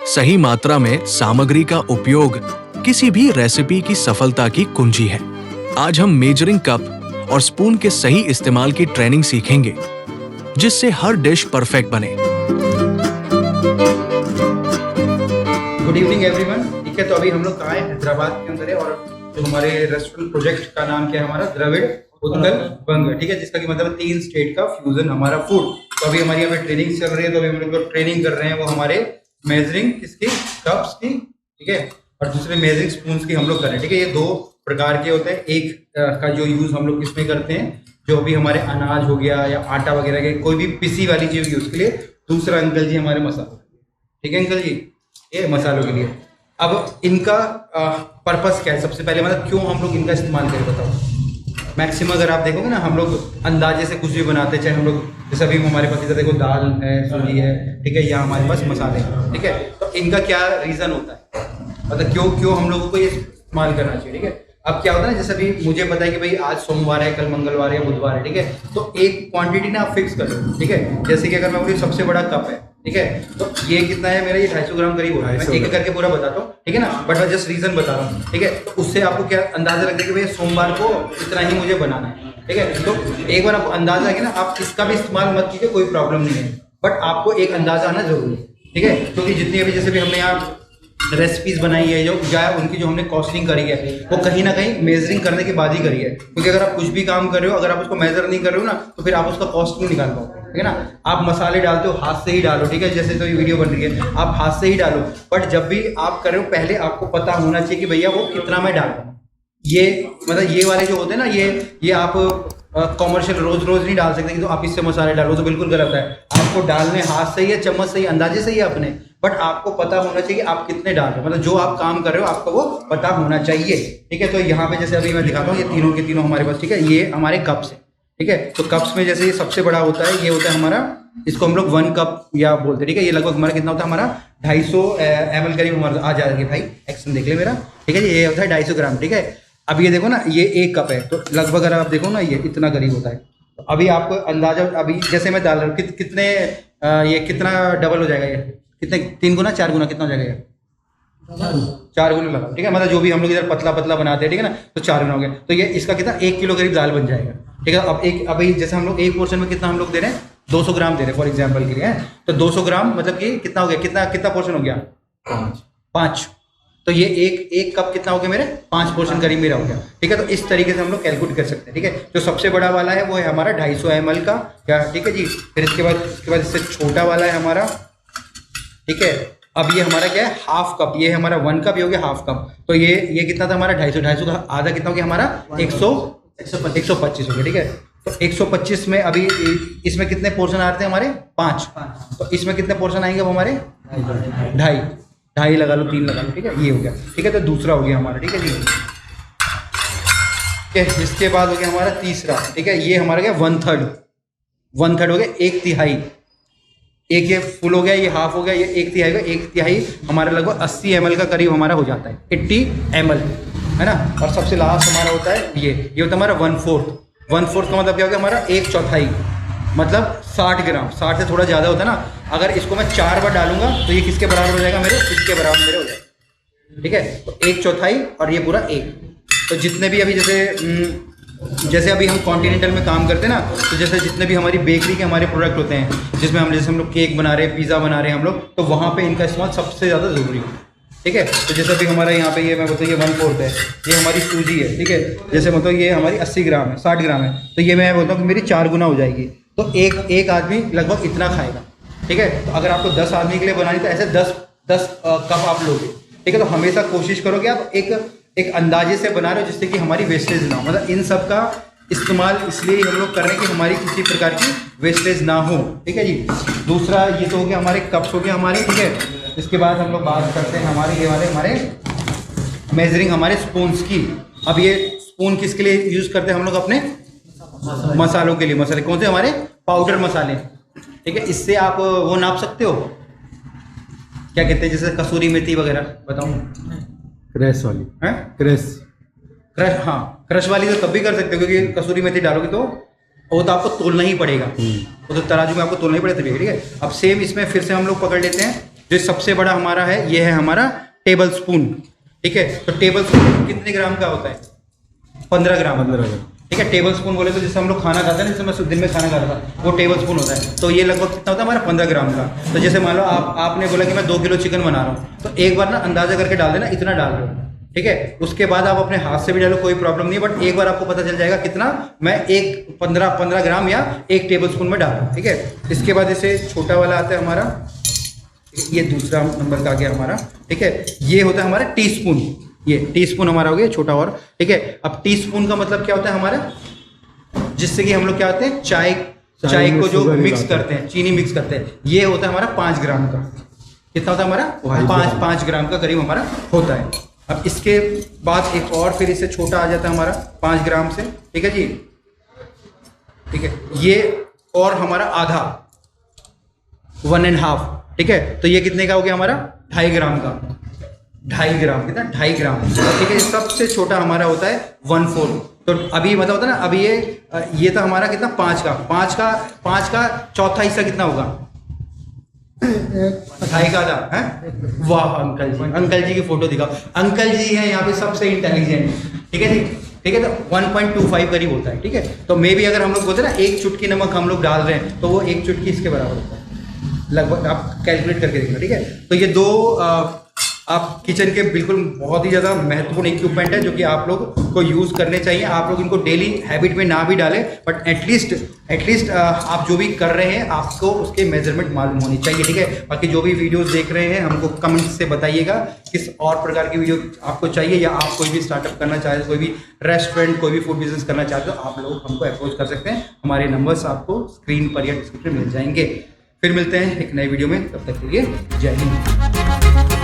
सही मात्रा में सामग्री का उपयोग किसी भी रेसिपी की सफलता की कुंजी है। आज हम मेजरिंग कप और स्पून के सही इस्तेमाल की ट्रेनिंग सीखेंगे, जिससे हर डिश परफेक्ट बने। Good evening everyone. ठीक है, तो अभी हम लोग कहाँ हैं? हैदराबाद के अंदर है और जो हमारे रेस्टोरेंट प्रोजेक्ट का नाम क्या है? हमारा द्रविड़ उत्कल बंग, ठीक है, जिसका कि मतलब 3 स्टेट का फ्यूजन हमारा फूड। तो अभी हमारी यहाँ पे ट्रेनिंग चल रही है, तो अभी हम लोग जो ट्रेनिंग कर रहे हैं वो हमारे मेजरिंग किसकी, कप्स की, ठीक है, और दूसरे मेजरिंग स्पून्स की हम लोग कर रहे हैं। ठीक है, ये 2 प्रकार के होते हैं। एक का जो यूज हम लोग किसमें करते हैं, जो अभी हमारे अनाज हो गया या आटा वगैरह के कोई भी पिसी वाली चीज यूज के लिए। दूसरा अंकल जी हमारे मसालों, ठीक है अंकल जी, ये मसालों के लिए। अब इनका पर्पस क्या है? सबसे पहले मतलब क्यों हम लोग इनका इस्तेमाल करें, बताओ। मैक्सिमम अगर आप देखोगे ना, हम लोग अंदाजे से कुछ भी बनाते हैं, चाहे हम लोग जैसे अभी हमारे पास इधर देखो दाल है, सूजी है, ठीक है, या हमारे पास मसाले हैं, ठीक है। तो इनका क्या रीज़न होता है, मतलब क्यों हम लोगों को ये इस्तेमाल करना चाहिए, ठीक है। अब क्या होता है ना, जैसे अभी मुझे पता है कि भाई आज सोमवार है, कल मंगलवार है, बुधवार है, ठीक है, तो एक क्वांटिटी ना आप फिक्स कर लो, ठीक है। जैसे कि अगर मैं बोलूँ सबसे बड़ा कप है, ठीक है, तो ये कितना है मेरा, ये 250 ग्राम करीब होगा। मैं एक करके पूरा बताता हूँ, ठीक है ना, बट मैं जस्ट रीजन बता रहा हूँ, ठीक है। तो उससे आपको क्या अंदाजा लगता है कि भाई सोमवार को इतना ही मुझे बनाना है, ठीक है। तो एक बार आपको अंदाजा है ना, आप इसका भी इस्तेमाल मत कीजिए, कोई प्रॉब्लम नहीं है, बट आपको एक अंदाजा आना जरूरी है, ठीक है। क्योंकि जितनी अभी जैसे भी हमने यहाँ रेसिपीज बनाई है, जो उनकी जो हमने कॉस्टिंग करी है, वो कहीं ना कहीं मेजरिंग करने के बाद ही करी है। क्योंकि अगर आप कुछ भी काम कर रहे हो, अगर आप उसको मेजर नहीं कर रहे हो ना, तो फिर आप उसका कॉस्ट नहीं निकाल पाओगे, ठीक है ना। आप मसाले डालते हो हाथ से ही डालो, ठीक है, जैसे तो ये वीडियो बन रही है, आप हाथ से ही डालो, बट जब भी आप कर रहे हो पहले आपको पता होना चाहिए कि भैया वो कितना मैं डाल रहा हूँ। ये मतलब ये वाले जो होते हैं ना, ये आप कॉमर्शियल रोज नहीं डाल सकते कि तो आप इससे मसाले डालो, तो बिल्कुल गलत है। आपको डालने हाथ से ही है, चम्मच से ही, अंदाजे से ही अपने, बट आपको पता होना चाहिए कि आप कितने डाल रहे हो, मतलब जो आप काम कर रहे हो आपको वो पता होना चाहिए, ठीक है। तो यहाँ पे जैसे अभी मैं दिखाता हूँ, ये तीनों के तीनों हमारे पास, ठीक है, ये हमारे कप्स है, ठीक है। तो कप्स में जैसे ये सबसे बड़ा होता है, ये होता है हमारा, इसको हम लोग 1 कप या बोलते हैं, ठीक है। ये लगभग हमारा कितना होता है, हमारा 250 ml करीब हमारा आ जाएगा भाई, एक्शन देख ले मेरा, ठीक है। ये होता है 250 ग्राम, ठीक है। अब ये देखो ना, ये 1 कप है, तो लगभग अगर आप देखो ना, ये इतना करीब होता है। तो अभी आपको अंदाजा, अभी जैसे मैं डाल रहा हूँ कितने ये कितना डबल हो जाएगा, ये कितने 3 गुना 4 गुना कितना हो जाएगा, 4 गुना लगा, ठीक है। मतलब जो भी हम लोग इधर पतला पतला बनाते हैं, ठीक है ना, तो 4 गुना हो गया। तो ये इसका कितना 1 किलो करीब दाल बन जाएगा, ठीक है। अब अभी जैसे हम लोग एक पोर्शन में कितना हम लोग दे रहे हैं, 200 ग्राम दे रहे हैं फॉर एग्जाम्पल के लिए, तो 200 ग्राम मतलब कि कितना हो गया, कितना पोर्शन हो गया, 5। तो ये एक कप कितना हो गया मेरे, 5 पोर्शन करीब मेरा हो गया, ठीक है। तो इस तरीके से हम लोग कैलकुलेट कर सकते हैं, ठीक है। जो सबसे बड़ा वाला है वो है हमारा 250 ml का, क्या, ठीक है जी। फिर इसके बाद इससे छोटा वाला है हमारा, ठीक है। अब ये हमारा क्या है, हाफ कप, ये हमारा 1 कप, ये हो गया हाफ कप। तो ये कितना था हमारा, 250 का आधा कितना हो गया हमारा, 125 हो गया, ठीक है। तो 125 में अभी इसमें कितने पोर्शन आ रहे थे हमारे, 5। तो इसमें कितने पोर्शन आएंगे अब हमारे, 2.5 लगा लो, 3 लगा लो, ठीक है, ये हो गया, ठीक है। तो दूसरा हो गया हमारा, ठीक है जी, ठीक है। इसके बाद हो गया हमारा तीसरा, ठीक है, ये हमारा गया 1/3 हो गया, 1/3, एक ये फुल हो गया, ये हाफ हो गया, ये 1/3 का 1/3 हमारा लगभग 80 ml का करीब हमारा हो जाता है, 80 ml, है ना। और सबसे लास्ट हमारा होता है ये होता है हमारा 1/4 का मतलब क्या हो गया हमारा, 1/4, मतलब 60 ग्राम, 60 से थोड़ा ज़्यादा होता है ना। अगर इसको मैं 4 बार डालूंगा तो ये किसके बराबर हो जाएगा मेरे, इसके बराबर मेरे हो जाएगा, ठीक है। तो 1/4 और ये पूरा 1। तो जितने भी अभी जैसे अभी हम कॉन्टिनेंटल में काम करते हैं ना, तो जैसे जितने भी हमारी बेकरी के हमारे प्रोडक्ट होते हैं, जिसमें जैसे हम लोग केक बना रहे हैं, पिज़्ज़ा बना रहे हैं हम लोग, तो वहाँ पे इनका इस्तेमाल सबसे ज़्यादा ज़रूरी है, ठीक है। तो जैसे अभी हमारा यहाँ पे ये मैं बोलता हूँ, ये 1/4 है, ये हमारी सूजी है, ठीक है। जैसे मतलब ये हमारी 80 ग्राम है, 60 ग्राम है, तो ये मैं बोलता हूँ कि मेरी 4 गुना हो जाएगी। तो एक आदमी लगभग इतना खाएगा, ठीक है। तो अगर आपको 10 आदमी के लिए बनानी, तो ऐसे 10 कप आप लोगे, ठीक है। तो हमेशा कोशिश करो कि आप एक अंदाजे से बना रहे हो, जिससे कि हमारी वेस्टेज ना हो। मतलब इन सब का इस्तेमाल इसलिए हम लोग कर रहे हैं कि हमारी किसी प्रकार की वेस्टेज ना हो, ठीक है जी। दूसरा ये तो हो गया हमारे कप्स हो गया हमारे, ठीक है। इसके बाद हम लोग बात करते हैं हमारे मेजरिंग हमारे स्पून्स की। अब ये स्पून किसके लिए यूज़ करते हैं हम लोग, अपने मसालों के लिए। मसाले कौन से, हमारे पाउडर मसाले, ठीक है। इससे आप वो नाप सकते हो, क्या कहते हैं, जैसे कसूरी मेथी वगैरह, बताऊँ, क्रश वाली है, क्रश, हाँ, क्रश वाली तो तब भी कर सकते हो, क्योंकि कसूरी मेथी डालोगे तो वो तो आपको तोलना ही पड़ेगा, वो तो तराजू में आपको तोलना ही पड़ेगा, ठीक है। अब सेम इसमें फिर से हम लोग पकड़ लेते हैं जो सबसे बड़ा हमारा है ये है हमारा टेबल स्पून, ठीक है। तो टेबल स्पून कितने ग्राम का होता है? 15 ग्राम। 15 ग्राम, ठीक है। टेबल स्पून बोले तो जैसे हम लोग खाना खाते हैं ना, जैसे मैं दिन में खाना खाता था, वो टेबल स्पून होता है। तो ये लगभग कितना होता है हमारा? 15 ग्राम का। तो जैसे मान लो आपने बोला कि मैं 2 किलो चिकन बना रहा हूँ, तो एक बार ना अंदाजा करके डाल देना इतना डाल रहे हो, ठीक है। उसके बाद आप अपने हाथ से भी डालो, कोई प्रॉब्लम नहीं है, बट एक बार आपको पता चल जाएगा कितना मैं 15 ग्राम या 1 टेबल स्पून में डाल रहा हूँ, ठीक है। इसके बाद जैसे छोटा वाला आता है हमारा, ये दूसरा नंबर का आ गया हमारा, ठीक है। ये होता है हमारा टी स्पून, ये टी स्पून हमारा हो गया छोटा और, ठीक है। अब टी स्पून का मतलब क्या होता है हमारा? जिससे कि हम लोग क्या होते हैं चाय को जो मिक्स करते हैं, चीनी मिक्स करते हैं, ये होता है हमारा 5 ग्राम का। कितना होता है हमारा? 5 ग्राम का करीब हमारा होता है। अब इसके बाद एक और फिर इससे छोटा आ जाता है हमारा 5 ग्राम से, ठीक है जी, ठीक है। ये और हमारा आधा 1.5, ठीक है। तो ये कितने का हो गया हमारा? 2.5 ग्राम का। 2.5 ग्राम, कितना? 2.5 ग्राम, ठीक है। सबसे छोटा हमारा होता है 1/4। तो अभी मतलब होता है ना, अभी ये था हमारा कितना? 5 का चौथा हिस्सा कितना होगा? 2.5 का आधा है। वाह अंकल जी की फोटो दिखाओ। अंकल जी हैं यहाँ पे सबसे इंटेलिजेंट, ठीक है जी, ठीक है। तो 1.25 करीब होता है, ठीक है। तो मे भी अगर हम लोग बोलते हैं ना 1 चुटकी नमक हम लोग डाल रहे हैं, तो वो 1 चुटकी इसके बराबर होता है लगभग। आप कैलकुलेट करके देखना, ठीक है। तो ये 2 आप किचन के बिल्कुल बहुत ही ज़्यादा महत्वपूर्ण इक्विपमेंट है जो कि आप लोग को यूज़ करने चाहिए। आप लोग इनको डेली हैबिट में ना भी डालें, बट एटलीस्ट आप जो भी कर रहे हैं आपको उसके मेजरमेंट मालूम होनी चाहिए, ठीक है। बाकी जो भी वीडियोस देख रहे हैं हमको कमेंट से बताइएगा किस और प्रकार की वीडियो आपको चाहिए, या आप कोई भी स्टार्टअप करना चाहते, कोई भी रेस्टोरेंट, कोई भी फूड बिजनेस करना चाहते हो, आप लोग हमको अप्रोच कर सकते हैं। हमारे नंबर्स आपको स्क्रीन पर या डिस्क्रिप्शन मिल जाएंगे। फिर मिलते हैं एक नई वीडियो में, तब तक के लिए जय हिंद।